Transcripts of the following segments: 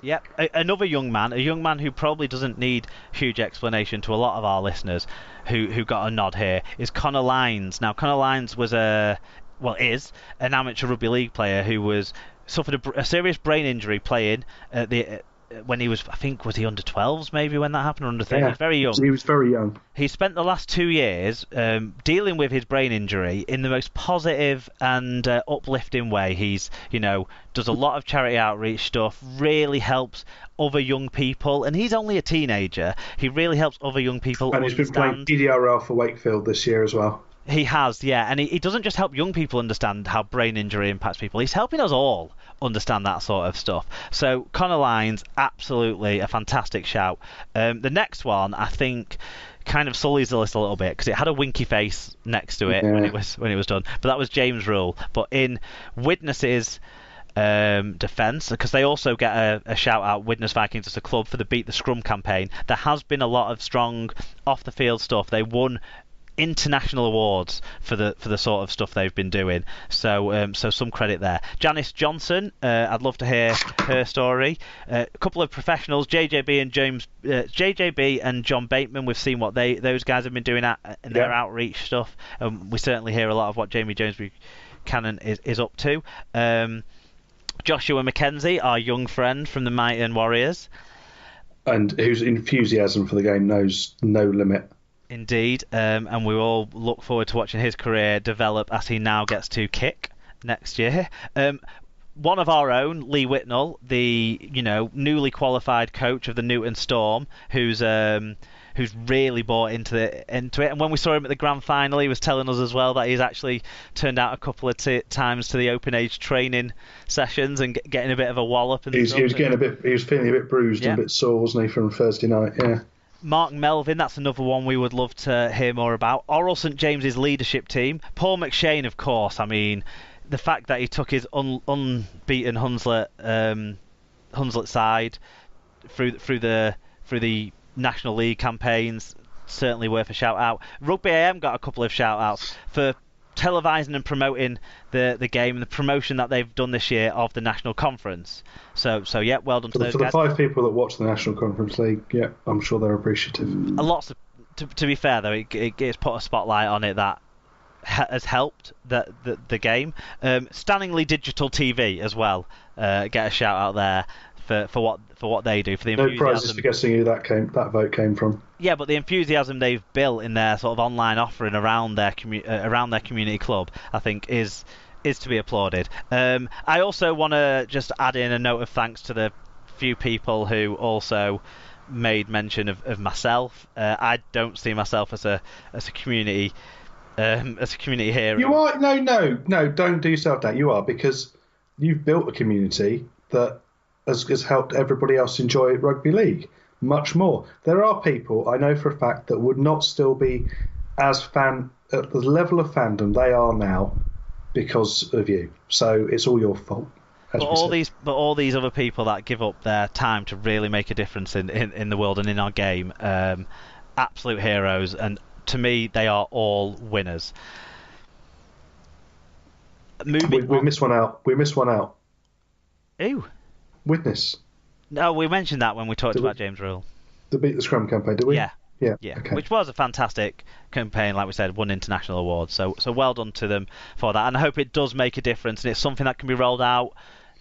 Yep, another young man who probably doesn't need huge explanation to a lot of our listeners who got a nod here, is Connor Lyons. Now, Connor Lyons is an amateur rugby league player who suffered a serious brain injury playing when he was, I think, was he under 12s maybe when that happened, or under 13s? Yeah, Very young. he was very young. He spent the last 2 years dealing with his brain injury in the most positive and uplifting way. He's, does a lot of charity outreach stuff, really helps other young people, and he's only a teenager. He really helps other young people And understand. He's been playing EDRL for Wakefield this year as well. He has, yeah, and he doesn't just help young people understand how brain injury impacts people. He's helping us all understand that sort of stuff. So Connor Lyons, absolutely a fantastic shout. The next one, I think, kind of sullies the list a little bit because it had a winky face next to it when it was done. But that was James Rule. But in Widnes's defence, because they also get a shout out, Widnes Vikings as a club, for the Beat the Scrum campaign. There has been a lot of strong off the field stuff. They won international awards for the sort of stuff they've been doing, so some credit there. Janice Johnson, I'd love to hear her story. A couple of professionals, JJB and John Bateman. We've seen what those guys have been doing in their outreach stuff. We certainly hear a lot of what Jamie Jones Buchanan is up to. Joshua McKenzie, our young friend from the Mighty and Warriors, and whose enthusiasm for the game knows no limit. Indeed, and we all look forward to watching his career develop as he now gets to kick next year. One of our own, Lee Whitnell, the newly qualified coach of the Newton Storm, who's really bought into it. And when we saw him at the grand final, he was telling us as well that he's actually turned out a couple of times to the open age training sessions and getting a bit of a wallop. And he was feeling a bit bruised and a bit sore, wasn't he, from Thursday night? Yeah. Mark Melvin, that's another one we would love to hear more about. Oral St James's leadership team. Paul McShane, of course. I mean, the fact that he took his unbeaten Hunslet side through the National League campaigns, certainly worth a shout out. Rugby AM got a couple of shout outs for televising and promoting the game and the promotion that they've done this year of the National Conference. So yeah, well done to those guys. For the 5 people that watch the National Conference League, yeah, I'm sure they're appreciative. To be fair though, it's put a spotlight on it that has helped the game. Stanley Digital TV as well, get a shout out there for what they do, for the enthusiasm. No prizes for guessing who that vote came from. Yeah, but the enthusiasm they've built in their sort of online offering around their community club, I think, is to be applauded. I also want to just add in a note of thanks to the few people who also made mention of myself. I don't see myself as a community hero. You are no. Don't do yourself that. You are, because you've built a community that has helped everybody else enjoy rugby league much more. There are people I know for a fact that would not still be as fan at the level of fandom they are now because of you. So it's all your fault. But all these other people that give up their time to really make a difference in the world and in our game, absolute heroes, and to me they are all winners. We missed one out. Who? Widnes. No, we mentioned that when we talked about James Rule. The Beat the Scrum campaign, did we? Yeah. Okay. Which was a fantastic campaign, like we said, won international awards. So well done to them for that, and I hope it does make a difference, and it's something that can be rolled out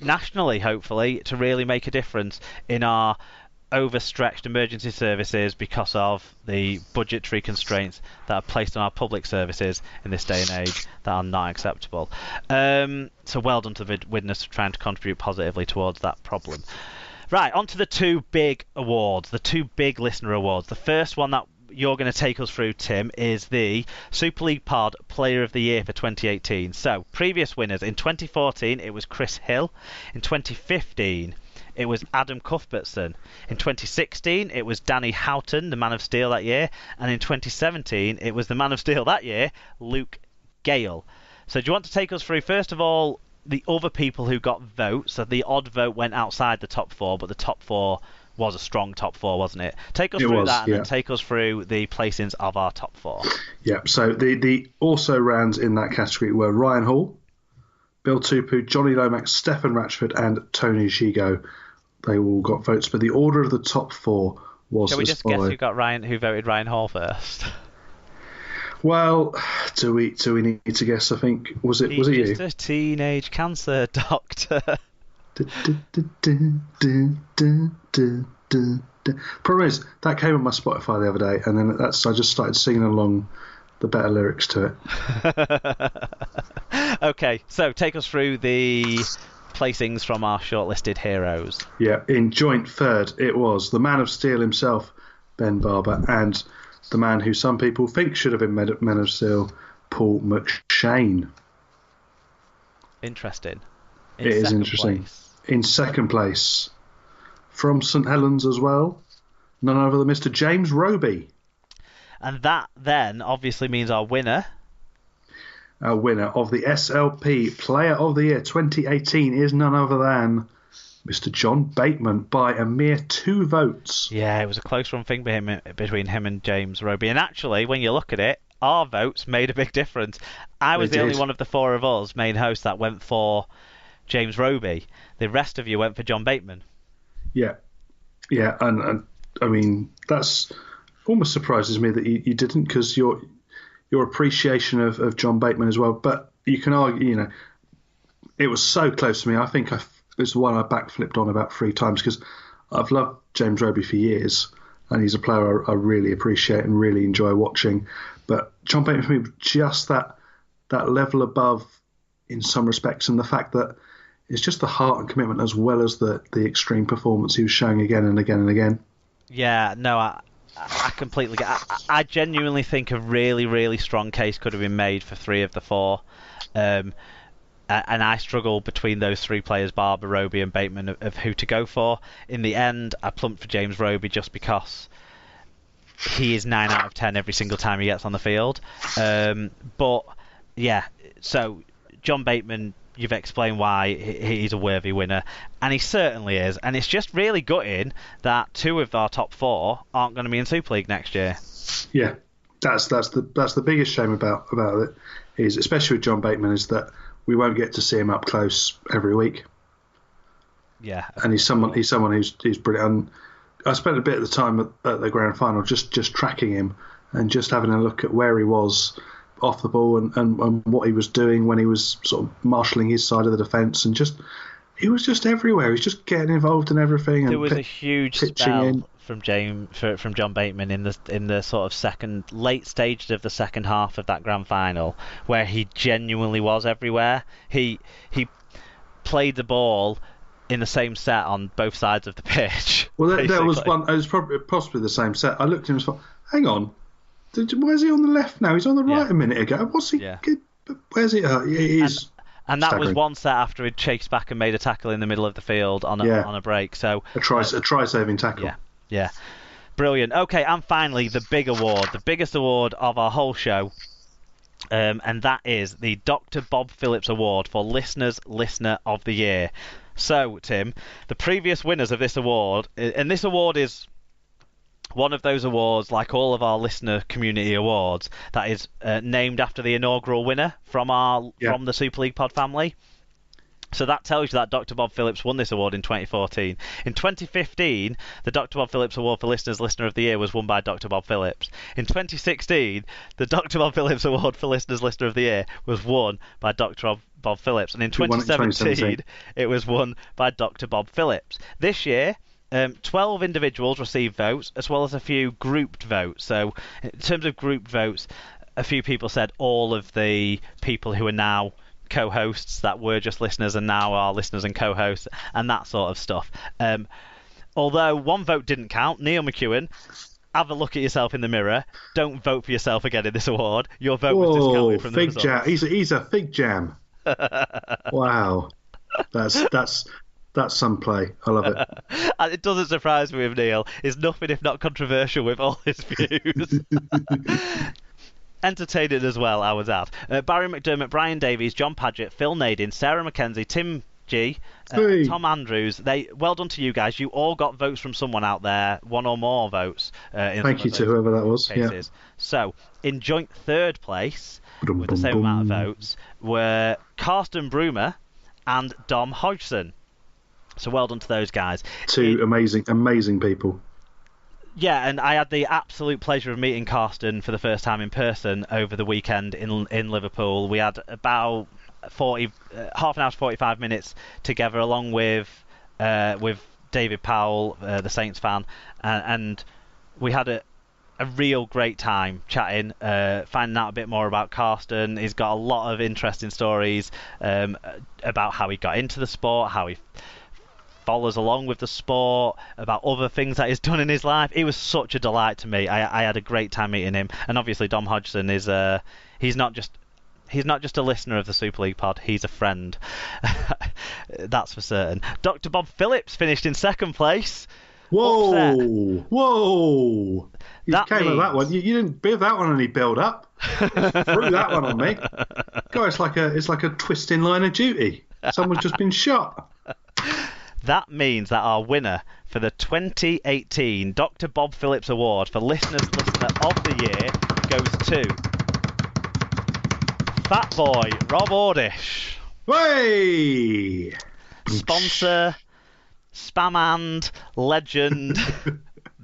nationally, hopefully, to really make a difference in our overstretched emergency services because of the budgetary constraints that are placed on our public services in this day and age that are not acceptable. So well done to the Widnes for trying to contribute positively towards that problem. Right, on to the 2 big awards, the 2 big listener awards. The first one that you're going to take us through, Tim, is the Super League Pod Player of the Year for 2018. So, previous winners. In 2014, it was Chris Hill. In 2015, it was Adam Cuthbertson. In 2016, it was Danny Houghton, the Man of Steel that year. And in 2017, it was the Man of Steel that year, Luke Gale. So do you want to take us through, first of all, the other people who got votes? So the odd vote went outside the top 4, but the top 4 was a strong top 4, wasn't it? Take us through that, and then take us through the placings of our top 4. Yeah, so the also-rans in that category were Ryan Hall, Bill Tupu, Johnny Lomax, Stefan Ratchford and Tony Gigo. they all got votes, but the order of the top 4 was Shall we as just guess follows. who voted Ryan Hall first? Well, do we need to guess? I think was it He's you? just a teenage cancer doctor. Problem is that came on my Spotify the other day, and then I just started singing along the better lyrics to it. Okay, so take us through the placings from our shortlisted heroes. Yeah, in joint third, it was the Man of Steel himself, Ben Barber, and the man who some people think should have been Man of Steel, Paul McShane. Interesting. It is interesting. In second place, from St Helens as well, none other than Mr. James Roby. And that then obviously means our winner. Our winner of the SLP Player of the Year 2018 is none other than Mr. John Bateman by a mere 2 votes. Yeah, it was a close run thing between him and James Roby. And actually, when you look at it, our votes made a big difference. I was the only one of the 4 of us, main hosts, that went for James Roby. The rest of you went for John Bateman. Yeah, and I mean, that's almost surprises me that you didn't, because your appreciation of John Bateman as well. But you can argue, it was so close to me. I think it's the one I backflipped on about 3 times, because I've loved James Roby for years, and he's a player I really appreciate and really enjoy watching. But John Bateman for me, just that level above in some respects, and the fact that it's just the heart and commitment as well as the extreme performance he was showing again and again and again. Yeah, no, I completely get it. I genuinely think a really, really strong case could have been made for 3 of the 4. And I struggle between those 3 players, Barber, Roby and Bateman, of who to go for. In the end, I plumped for James Roby just because he is 9 out of 10 every single time he gets on the field. But, yeah, so John Bateman, you've explained why he's a worthy winner, and he certainly is. And it's just really gutting that 2 of our top 4 aren't going to be in Super League next year. Yeah, that's the biggest shame about it, is especially with John Bateman, is that we won't get to see him up close every week. Yeah, and he's someone who's brilliant. And I spent a bit of the time at the grand final just tracking him and just having a look at where he was off the ball and what he was doing when he was sort of marshalling his side of the defence, and he was just everywhere. He's just getting involved in everything. There was a huge spell from John Bateman in the sort of late stages of the second half of that grand final, where he genuinely was everywhere. He played the ball in the same set on both sides of the pitch. Well, there was one. It was possibly the same set. I looked at him and thought, hang on. Where's he on the left now? He's on the right a minute ago. What's he? Yeah. Where's he? He is. And that was one set after he'd chased back and made a tackle in the middle of the field on a break. So a try saving tackle. Yeah, brilliant. Okay, and finally the big award, the biggest award of our whole show, and that is the Dr. Bob Phillips Award for Listener of the Year. So, Tim, the previous winners of this award, and this award is one of those awards, like all of our listener community awards, that is named after the inaugural winner from the Super League Pod family. So that tells you that Dr. Bob Phillips won this award in 2014. In 2015, the Dr. Bob Phillips Award for Listener of the Year was won by Dr. Bob Phillips. In 2016, the Dr. Bob Phillips Award for Listener of the Year was won by Dr. Bob Phillips. And in 2017, it was won by Dr. Bob Phillips. This year, 12 individuals received votes, as well as a few grouped votes. So in terms of grouped votes, a few people said all of the people who are now co-hosts that were just listeners and now are listeners and co-hosts and that sort of stuff. Although one vote didn't count, Neil McEwen, have a look at yourself in the mirror. Don't vote for yourself again in this award. Your vote was discounted from the results. Jam. He's a fig jam. Wow, that's some play. I love it. And it doesn't surprise me with Neil. He's nothing if not controversial with all his views. Entertaining as well, I was at. Barry McDermott, Brian Davies, John Paget, Phil Nadin, Sarah McKenzie, Tim G, Tom Andrews. Well done to you guys. You all got votes from someone out there, one or more votes. Thank you to whoever that was. Yeah. So, in joint third place, with the same amount of votes, were Karsten Brumer and Dom Hodgson. So well done to those guys. Two amazing people. Yeah, and I had the absolute pleasure of meeting Karsten for the first time in person over the weekend in Liverpool. We had about half an hour to 45 minutes together, along with David Powell, the Saints fan, and we had a real great time chatting, finding out a bit more about Karsten. He's got a lot of interesting stories about how he got into the sport, how he follows along with the sport, about other things that he's done in his life. He was such a delight to me. I had a great time meeting him, and obviously Dom Hodgson is he's not just a listener of the Super League pod, he's a friend. That's for certain. Dr. Bob Phillips finished in second place. Whoa! Upset. Whoa! You came at that one. You didn't give that one any build up. Threw that one on me. God, it's like a twist in Line of Duty. Someone's just been shot. That means that our winner for the 2018 Dr. Bob Phillips Award for Listener of the Year goes to Fat Boy Rob Ordish. Hey! Sponsor, spam and legend.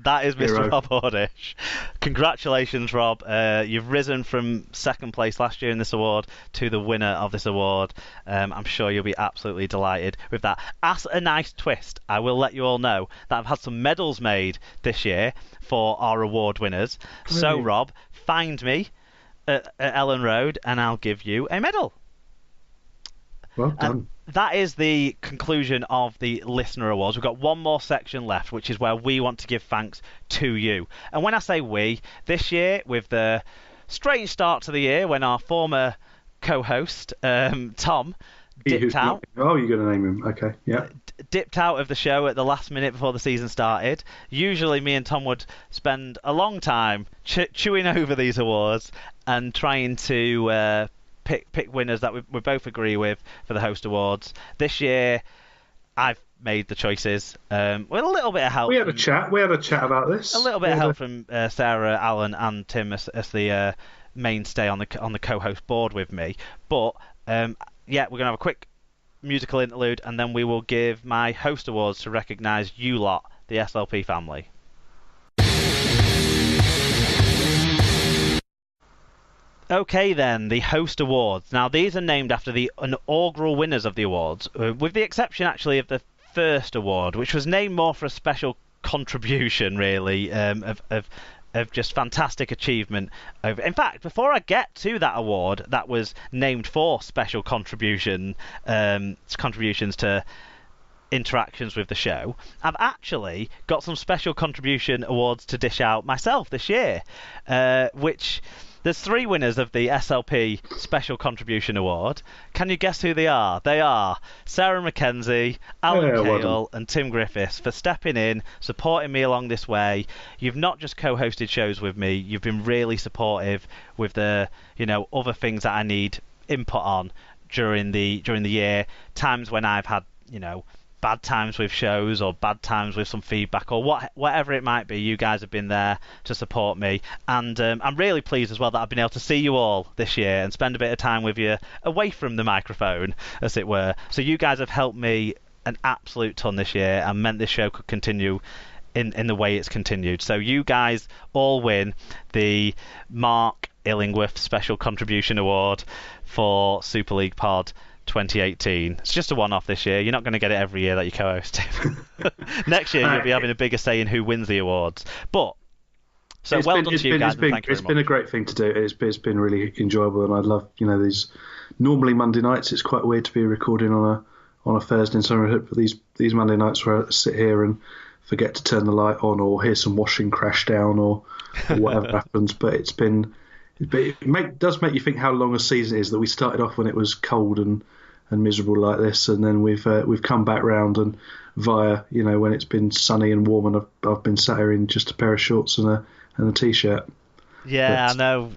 That is Mr. Hero. Rob Ordish. Congratulations, Rob. You've risen from second place last year in this award to the winner of this award. I'm sure you'll be absolutely delighted with that. As a nice twist, I will let you all know that I've had some medals made this year for our award winners. Really? So, Rob, find me at Ellen Road and I'll give you a medal. Well done. That is the conclusion of the Listener Awards. We've got one more section left, which is where we want to give thanks to you. And when I say we, this year, with the strange start to the year when our former co-host, Tom, dipped out. Oh, you're going to name him. Okay, yeah. Dipped out of the show at the last minute before the season started. Usually me and Tom would spend a long time chewing over these awards and trying to pick winners that we both agree with for the Host Awards. This year, I've made the choices with a little bit of help. We had a chat about this. A little bit of help from Sarah, Alan, and Tim as the mainstay on the co-host board with me. But yeah, we're gonna have a quick musical interlude, and then we will give my Host Awards to recognise you lot, the SLP family. Okay then, the Host Awards. Now these are named after the inaugural winners of the awards, with the exception actually of the first award, which was named more for a special contribution really, of just fantastic achievement. In fact, before I get to that award that was named for special contributions to interactions with the show, I've actually got some special contribution awards to dish out myself this year, which... There's 3 winners of the SLP Special Contribution Award. Can you guess who they are? They are Sarah McKenzie, Alan Cale, and Tim Griffiths for stepping in, supporting me along this way. You've not just co-hosted shows with me, you've been really supportive with the, other things that I need input on during the year. Times when I've had, bad times with shows or bad times with some feedback or whatever it might be, you guys have been there to support me, and I'm really pleased as well that I've been able to see you all this year and spend a bit of time with you away from the microphone, as it were. So you guys have helped me an absolute ton this year and meant this show could continue in the way it's continued. So you guys all win the Mark Illingworth Special Contribution Award for Super League Pod 2018. It's just a one-off this year. You're not going to get it every year that you co-host. Next year you'll be having a bigger say in who wins the awards. But well done to you guys. It's been a great thing to do. It's been really enjoyable, and I love these. Normally Monday nights, it's quite weird to be recording on a Thursday and Sunday, but these Monday nights where I sit here and forget to turn the light on or hear some washing crash down or whatever happens. But it does make you think how long a season is, that we started off when it was cold and miserable like this, and then we've come back round, and via when it's been sunny and warm, and I've been sat here in just a pair of shorts and a t-shirt. Yeah, I know.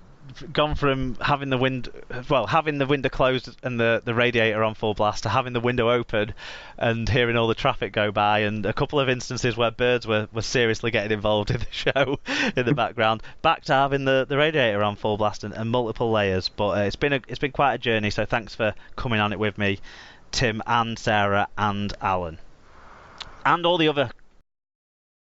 Gone from having the window closed and the radiator on full blast to having the window open and hearing all the traffic go by, and a couple of instances where birds were seriously getting involved in the show in the background, back to having the radiator on full blast and multiple layers. But it's been quite a journey, so thanks for coming on it with me, Tim and Sarah and Alan. and all the other